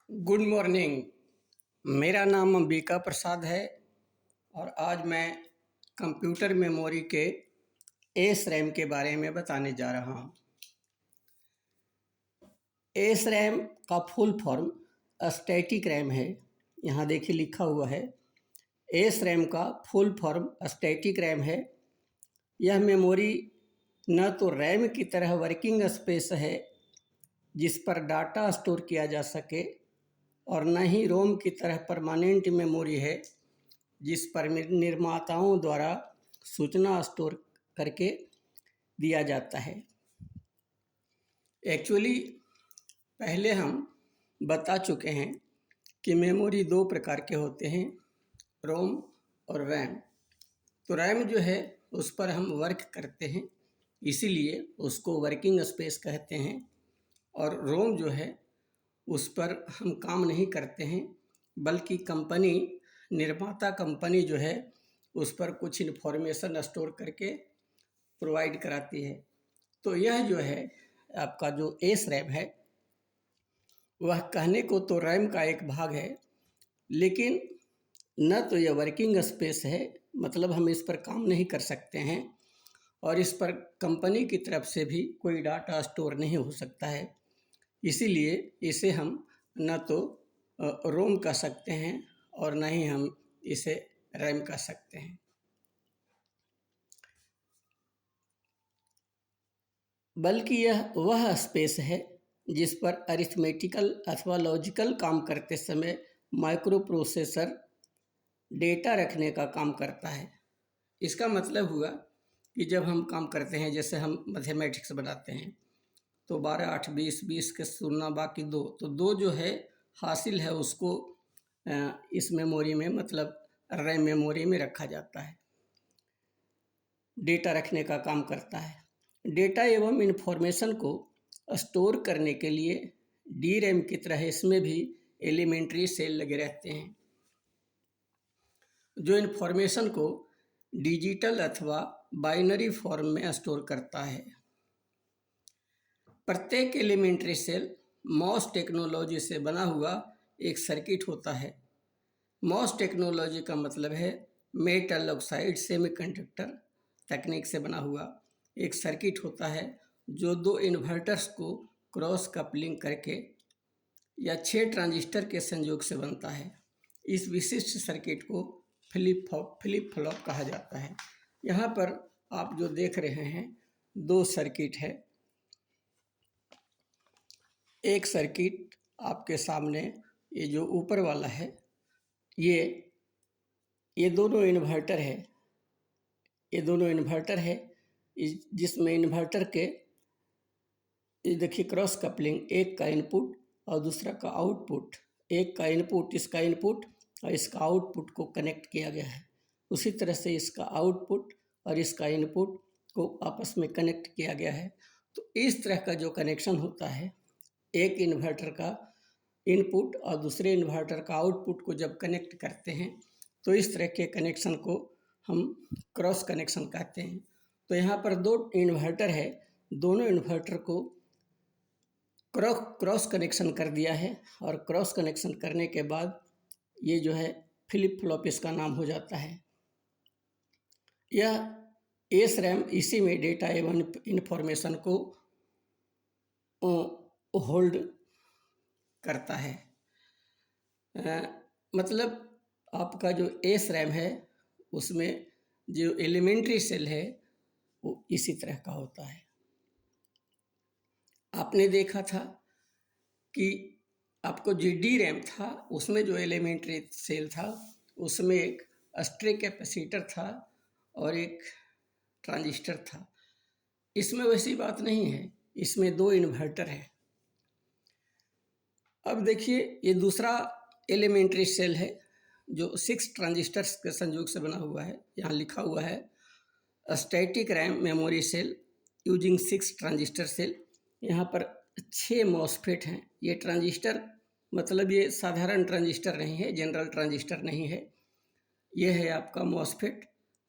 Good morning. मेरा नाम अंबिका प्रसाद है और आज मैं कंप्यूटर मेमोरी के एस रैम के बारे में बताने जा रहा हूँ। एस रैम का फुल फॉर्म स्टैटिक रैम है। यहाँ देखिए लिखा हुआ है। एस रैम का फुल फॉर्म स्टैटिक रैम है। यह मेमोरी न तो रैम की तरह वर्किंग स्पेस है जिस पर डाटा स्टोर किया जा सके और न ही रोम की तरह परमानेंट मेमोरी है जिस पर निर्माताओं द्वारा सूचना स्टोर करके दिया जाता है। एक्चुअली पहले हम बता चुके हैं कि मेमोरी दो प्रकार के होते हैं, रोम और रैम। तो रैम जो है उस पर हम वर्क करते हैं, इसीलिए उसको वर्किंग स्पेस कहते हैं, और रोम जो है उस पर हम काम नहीं करते हैं, बल्कि निर्माता कंपनी जो है उस पर कुछ इन्फॉर्मेशन स्टोर करके प्रोवाइड कराती है। तो यह जो है आपका जो एस रैम है वह कहने को तो रैम का एक भाग है, लेकिन न तो यह वर्किंग स्पेस है, मतलब हम इस पर काम नहीं कर सकते हैं, और इस पर कंपनी की तरफ से भी कोई डाटा स्टोर नहीं हो सकता है। इसीलिए इसे हम न तो रोम कह सकते हैं और न ही हम इसे रैम कह सकते हैं। बल्कि यह वह स्पेस है जिस पर अरिथमेटिकल अथवा लॉजिकल काम करते समय माइक्रो प्रोसेसर डेटा रखने का काम करता है। इसका मतलब हुआ कि जब हम काम करते हैं, जैसे हम मैथमेटिक्स बनाते हैं, तो 12, 8, 20, 20 के सुनना बाकी दो, तो दो जो है हासिल है उसको इस मेमोरी में, मतलब रैम मेमोरी में रखा जाता है। डेटा रखने का काम करता है। डेटा एवं इन्फॉर्मेशन को स्टोर करने के लिए डी रैम की तरह इसमें भी एलिमेंट्री सेल लगे रहते हैं जो इन्फॉर्मेशन को डिजिटल अथवा बाइनरी फॉर्म में स्टोर करता है। प्रत्येक एलिमेंट्री सेल मॉस टेक्नोलॉजी से बना हुआ एक सर्किट होता है। मॉस टेक्नोलॉजी का मतलब है मेटल ऑक्साइड सेमीकंडक्टर तकनीक से बना हुआ एक सर्किट होता है जो दो इन्वर्टर्स को क्रॉस कपलिंग करके या 6 ट्रांजिस्टर के संयोग से बनता है। इस विशिष्ट सर्किट को फ्लिप फ्लॉप कहा जाता है। यहाँ पर आप जो देख रहे हैं दो सर्किट है। एक सर्किट आपके सामने, ये जो ऊपर वाला है, ये दोनों इन्वर्टर है। ये दोनों इन्वर्टर है जिसमें इन्वर्टर के ये देखिए क्रॉस कपलिंग, एक का इनपुट और दूसरा का आउटपुट, एक का इनपुट इसका इनपुट और इसका आउटपुट को कनेक्ट किया गया है। उसी तरह से इसका आउटपुट और इसका इनपुट को आपस में कनेक्ट किया गया है। तो इस तरह का जो कनेक्शन होता है, एक इन्वर्टर का इनपुट और दूसरे इन्वर्टर का आउटपुट को जब कनेक्ट करते हैं तो इस तरह के कनेक्शन को हम क्रॉस कनेक्शन कहते हैं। तो यहाँ पर दो इन्वर्टर है, दोनों इन्वर्टर को क्रॉस कनेक्शन कर दिया है, और क्रॉस कनेक्शन करने के बाद ये जो है फ्लिप फ्लॉप इसका नाम हो जाता है। यह एस रैम इसी में डेटा एवं इन्फॉर्मेशन को होल्ड करता है। मतलब आपका जो एस रैम है उसमें जो एलिमेंट्री सेल है वो इसी तरह का होता है। आपने देखा था कि आपको जो डी रैम था उसमें जो एलिमेंट्री सेल था उसमें एक स्ट्रे कैपेसिटर था और एक ट्रांजिस्टर था। इसमें वैसी बात नहीं है, इसमें दो इन्वर्टर है। अब देखिए ये दूसरा एलिमेंट्री सेल है जो 6 ट्रांजिस्टर्स के संयोग से बना हुआ है। यहाँ लिखा हुआ है static RAM memory cell using 6 transistor cell. यहाँ पर 6 मॉसफेट हैं। ये ट्रांजिस्टर मतलब ये साधारण ट्रांजिस्टर नहीं है, जनरल ट्रांजिस्टर नहीं है। ये है आपका मॉसफेट।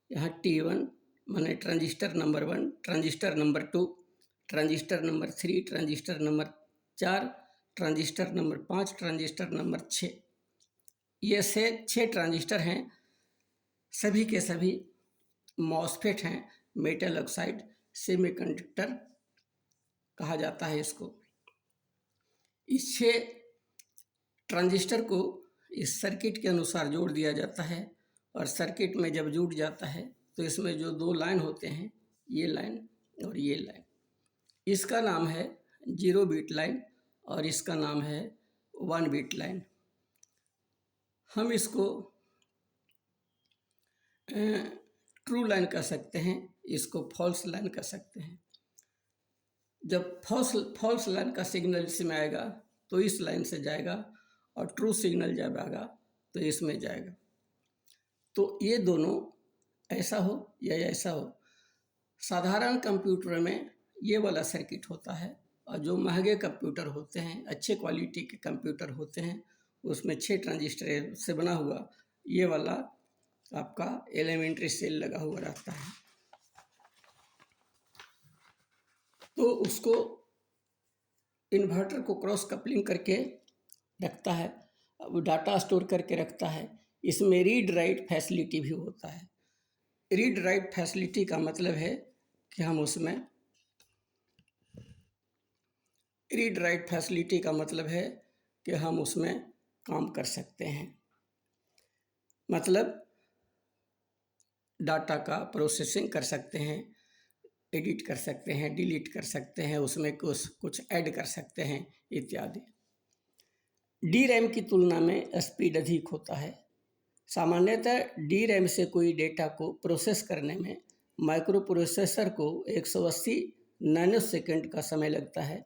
यहाँ T1 माने transistor number 1, transistor number 2, transistor number 3, transistor number 4, transistor number 5, transistor number 6। ये से 6 ट्रांजिस्टर हैं, सभी के सभी मॉसफेट हैं। मेटल ऑक्साइड सेमीकंडक्टर कहा जाता है इसको। इस 6 ट्रांजिस्टर को इस सर्किट के अनुसार जोड़ दिया जाता है और सर्किट में जब जुड़ जाता है तो इसमें जो 2 लाइन होते हैं, ये लाइन और ये लाइन, इसका नाम है 0 बिट लाइन और इसका नाम है 1 बिट लाइन। हम इसको ट्रू लाइन कह सकते हैं, इसको फॉल्स लाइन कह सकते हैं। जब फॉल्स लाइन का सिग्नल इसमें आएगा तो इस लाइन से जाएगा और ट्रू सिग्नल जब आएगा तो इसमें जाएगा। तो ये दोनों ऐसा हो या ऐसा हो। साधारण कंप्यूटर में ये वाला सर्किट होता है और जो महंगे कंप्यूटर होते हैं, अच्छे क्वालिटी के कंप्यूटर होते हैं, उसमें 6 ट्रांजिस्टर से बना हुआ ये वाला आपका एलिमेंट्री सेल लगा हुआ रहता है। तो उसको इन्वर्टर को क्रॉस कपलिंग करके रखता है, वो डाटा स्टोर करके रखता है। इसमें रीड राइट फैसिलिटी भी होता है। रीड राइट फैसिलिटी का मतलब है कि हम उसमें काम कर सकते हैं। मतलब डाटा का प्रोसेसिंग कर सकते हैं, एडिट कर सकते हैं, डिलीट कर सकते हैं, उसमें कुछ ऐड कर सकते हैं इत्यादि। डी रैम की तुलना में स्पीड अधिक होता है। सामान्यतः डी रैम से कोई डेटा को प्रोसेस करने में माइक्रो प्रोसेसर को 180 नैनोसेकंड का समय लगता है,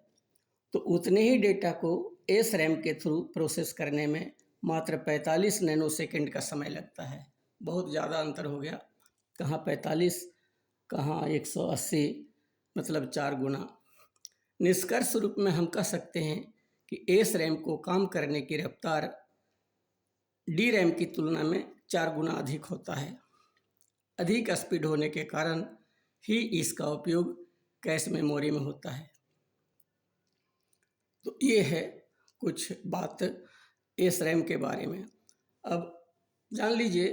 तो उतने ही डेटा को एस रैम के थ्रू प्रोसेस करने में मात्र 45 नैनोसेकंड का समय लगता है। बहुत ज़्यादा अंतर हो गया, कहाँ 45 कहाँ 180, मतलब 4 गुना। निष्कर्ष रूप में हम कह सकते हैं कि एस रैम को काम करने की रफ्तार डी रैम की तुलना में 4 गुना अधिक होता है। अधिक स्पीड होने के कारण ही इसका उपयोग कैश मेमोरी में होता है। तो ये है कुछ बात एस रैम के बारे में। अब जान लीजिए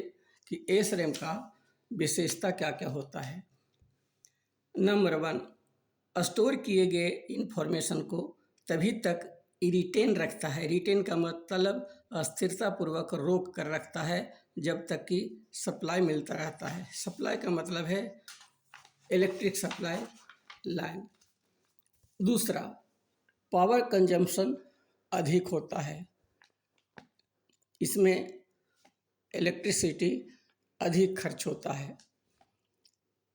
कि एस रैम का विशेषता क्या क्या होता है। नंबर 1, स्टोर किए गए इंफॉर्मेशन को तभी तक रिटेन रखता है। रिटेन का मतलब स्थिरता पूर्वक रोक कर रखता है जब तक कि सप्लाई मिलता रहता है। सप्लाई का मतलब है इलेक्ट्रिक सप्लाई लाइन। दूसरा, पावर कंजम्पशन अधिक होता है, इसमें इलेक्ट्रिसिटी अधिक खर्च होता है।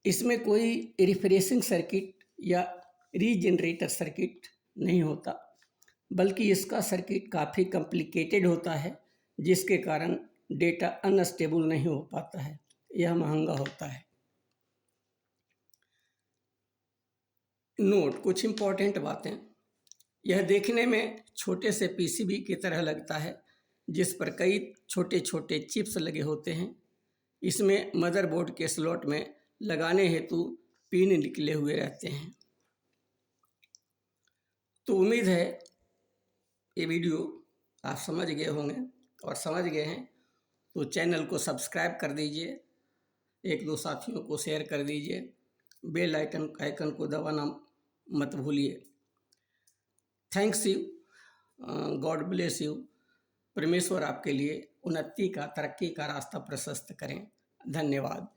इसमें कोई रिफ्रेशिंग सर्किट या रीजनरेटर सर्किट नहीं होता, बल्कि इसका सर्किट काफ़ी कॉम्प्लिकेटेड होता है, जिसके कारण डेटा अनस्टेबल नहीं हो पाता है, यह महंगा होता है। नोट, कुछ इम्पोर्टेंट बातें। यह देखने में छोटे से पीसीबी की तरह लगता है, जिस पर कई छोटे छोटे चिप्स लगे होते हैं। इसमें मदरबोर्ड के स्लॉट में लगाने हेतु पिन निकले हुए रहते हैं। तो उम्मीद है ये वीडियो आप समझ गए होंगे, और समझ गए हैं तो चैनल को सब्सक्राइब कर दीजिए, 1-2 साथियों को शेयर कर दीजिए, बेल आइकन को दबाना मत भूलिए। Thanks you, God bless you. परमेश्वर आपके लिए उन्नति का, तरक्की का रास्ता प्रशस्त करें। धन्यवाद।